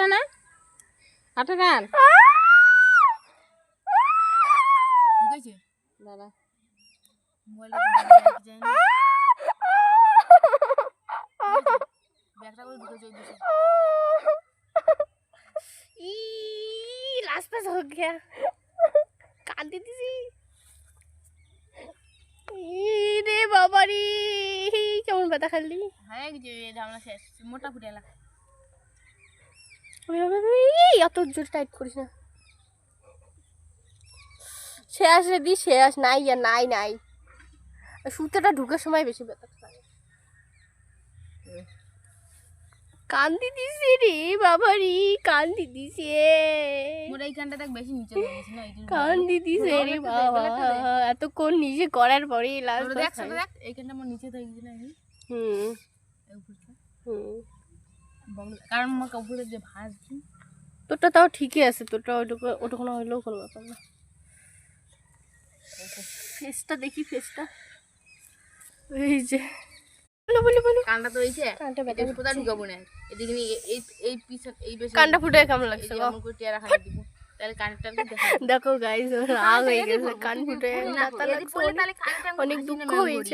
না হাঁটা গান ঢুকেছে দাঁড়া মোবাইলে যায় না ব্যাগটা করে ঢুকেছে ওই দিকে ई लास्ट पास हो गया कान दी थी रे बाबा रे কেমন ব্যথা খালি হ্যাঁ যে ঝামেলা শেষ মোটা ফুটেলা এত জোর টাইট করিস না শেষ রে দি শেষ নাই আর নাই নাই সুতোটা ঢুকার সময় বেশি ব্যথা লাগে কান্দি দিছে রে বাবা রে কান্দি দিছে মোটা এই কানটা দেখ বেশি নিচে হয়ে গেছে না এই জন্য কান্দি দিছে রে বাবা এতক্ষণ নিজে করার পরেই লাস্ট দেখ সেটা দেখ এই কানটা আমার নিচে হয়ে গেছে না এই হুম উপরটা হুম কারণ আমাকে উপরে যে ভাঁজছি তোরটা তাও ঠিকই আছে তোরটা ওটুকুনো হইলেও কোনো ব্যাপার না ফেসটা দেখি ফেসটা এই যে বলো বলো বলো কানটা তো হইছে কানটা ব্যথা এটা কোথায় ঢুকাবো না এদিকে নিয়ে এই এই পিছন এই বেশি কানটা ফুটে কেমন লাগছে এমন করে টিয়া রাখা দিব তাহলে কানটা দেখা দেখো গাইস রাগ হয়ে গেছে কান ফুটে না এদিকে পড়লে তাহলে কানটা অনেক দুঃখ হয়েছে